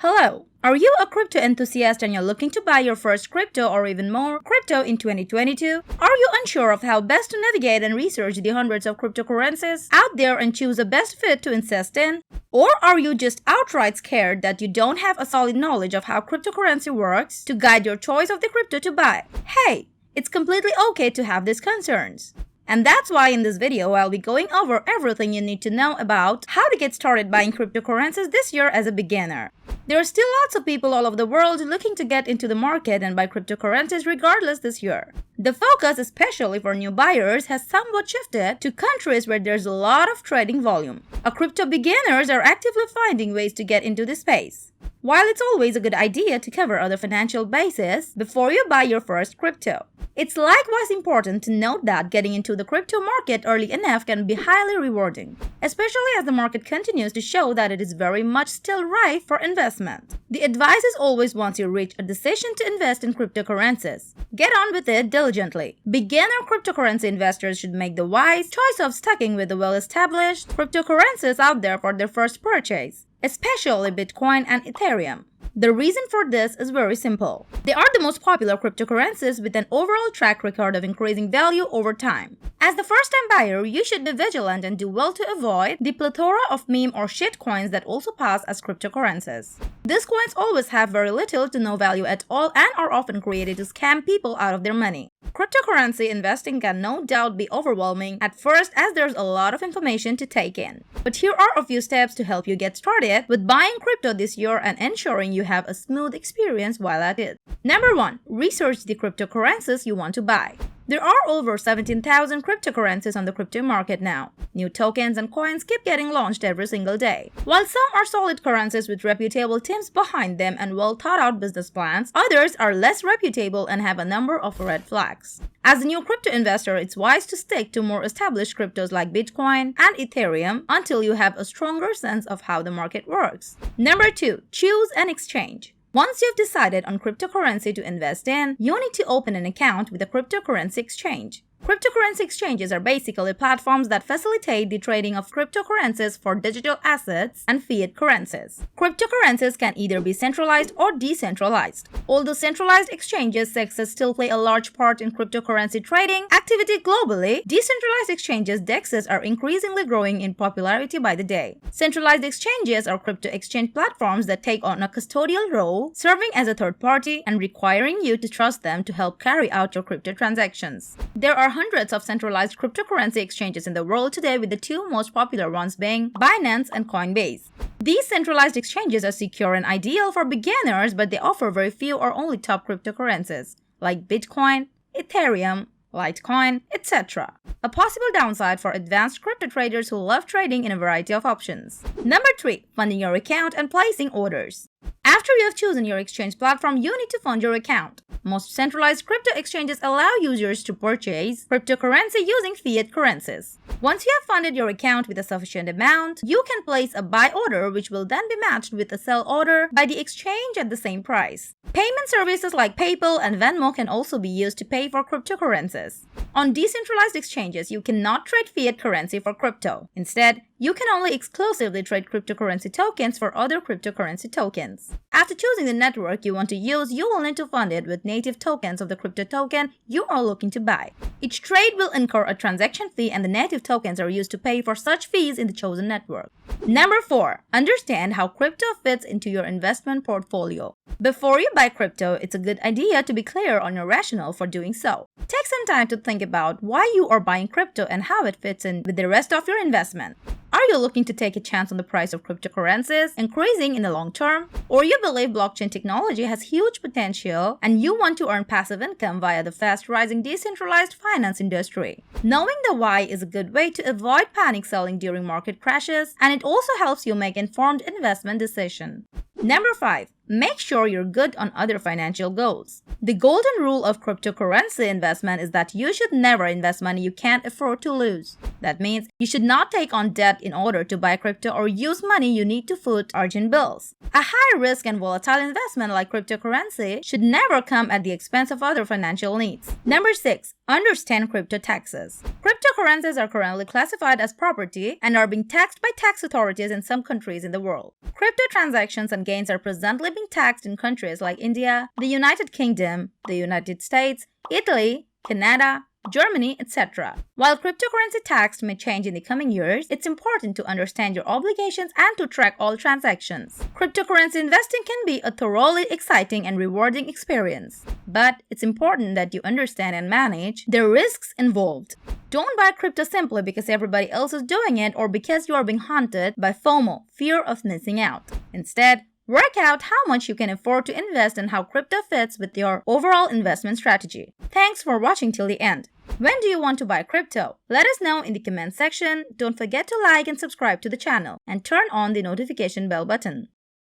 Hello! Are you a crypto enthusiast and you're looking to buy your first crypto or even more crypto in 2022? Are you unsure of how best to navigate and research the hundreds of cryptocurrencies out there and choose the best fit to invest in? Or are you just outright scared that you don't have a solid knowledge of how cryptocurrency works to guide your choice of the crypto to buy? Hey, it's completely okay to have these concerns. And that's why in this video, I'll be going over everything you need to know about how to get started buying cryptocurrencies this year as a beginner. There are still lots of people all over the world looking to get into the market and buy cryptocurrencies regardless this year. The focus, especially for new buyers, has somewhat shifted to countries where there's a lot of trading volume. Crypto beginners are actively finding ways to get into the space. While it's always a good idea to cover other financial bases before you buy your first crypto, it's likewise important to note that getting into the crypto market early enough can be highly rewarding, especially as the market continues to show that it is very much still ripe for investment. The advice is always once you reach a decision to invest in cryptocurrencies, get on with it diligently. Beginner cryptocurrency investors should make the wise choice of sticking with the well-established cryptocurrencies out there for their first purchase, especially Bitcoin and Ethereum. The reason for this is very simple. They are the most popular cryptocurrencies with an overall track record of increasing value over time. As the first-time buyer, you should be vigilant and do well to avoid the plethora of meme or shit coins that also pass as cryptocurrencies. These coins always have very little to no value at all and are often created to scam people out of their money. Cryptocurrency investing can no doubt be overwhelming at first as there's a lot of information to take in. But here are a few steps to help you get started with buying crypto this year and ensuring you have a smooth experience while at it. Number 1. Research the cryptocurrencies you want to buy. There are over 17,000 cryptocurrencies on the crypto market now. New tokens and coins keep getting launched every single day. While some are solid currencies with reputable teams behind them and well-thought-out business plans, others are less reputable and have a number of red flags. As a new crypto investor, it's wise to stick to more established cryptos like Bitcoin and Ethereum until you have a stronger sense of how the market works. Number 2. Choose an exchange. Once you've decided on cryptocurrency to invest in, you need to open an account with a cryptocurrency exchange. Cryptocurrency exchanges are basically platforms that facilitate the trading of cryptocurrencies for digital assets and fiat currencies. Cryptocurrencies can either be centralized or decentralized. Although centralized exchanges DEXs still play a large part in cryptocurrency trading activity globally, decentralized exchanges DEXs are increasingly growing in popularity by the day. Centralized exchanges are crypto exchange platforms that take on a custodial role, serving as a third party and requiring you to trust them to help carry out your crypto transactions. There are hundreds of centralized cryptocurrency exchanges in the world today, with the two most popular ones being Binance and Coinbase. These centralized exchanges are secure and ideal for beginners, but they offer very few or only top cryptocurrencies like Bitcoin, Ethereum, Litecoin, etc. A possible downside for advanced crypto traders who love trading in a variety of options. Number 3. Funding your account and placing orders. After you have chosen your exchange platform, you need to fund your account. Most centralized crypto exchanges allow users to purchase cryptocurrency using fiat currencies. Once you have funded your account with a sufficient amount, you can place a buy order, which will then be matched with a sell order by the exchange at the same price. Payment services like PayPal and Venmo can also be used to pay for cryptocurrencies. On decentralized exchanges, you cannot trade fiat currency for crypto. Instead, you can only exclusively trade cryptocurrency tokens for other cryptocurrency tokens. After choosing the network you want to use, you will need to fund it with native tokens of the crypto token you are looking to buy. Each trade will incur a transaction fee, and the native tokens are used to pay for such fees in the chosen network. Number 4. Understand how crypto fits into your investment portfolio. Before you buy crypto, it's a good idea to be clear on your rationale for doing so. Take some time to think about why you are buying crypto and how it fits in with the rest of your investment. Are you looking to take a chance on the price of cryptocurrencies increasing in the long term? Or you believe blockchain technology has huge potential and you want to earn passive income via the fast-rising decentralized finance industry? Knowing the why is a good way to avoid panic selling during market crashes, and it also helps you make informed investment decisions. Number 5. Make sure you're good on other financial goals. The golden rule of cryptocurrency investment is that you should never invest money you can't afford to lose. That means you should not take on debt in order to buy crypto or use money you need to foot urgent bills. A high risk and volatile investment like cryptocurrency should never come at the expense of other financial needs. Number 6. Understand crypto taxes. Cryptocurrencies are currently classified as property and are being taxed by tax authorities in some countries in the world. Crypto transactions and gains are presently being taxed in countries like India, the United Kingdom, the United States, Italy, Canada, Germany, etc. While cryptocurrency tax may change in the coming years, it's important to understand your obligations and to track all transactions. Cryptocurrency investing can be a thoroughly exciting and rewarding experience, but it's important that you understand and manage the risks involved. Don't buy crypto simply because everybody else is doing it or because you are being haunted by FOMO, fear of missing out. Instead, work out how much you can afford to invest and how crypto fits with your overall investment strategy. Thanks for watching till the end. When do you want to buy crypto? Let us know in the comment section. Don't forget to like and subscribe to the channel and turn on the notification bell button.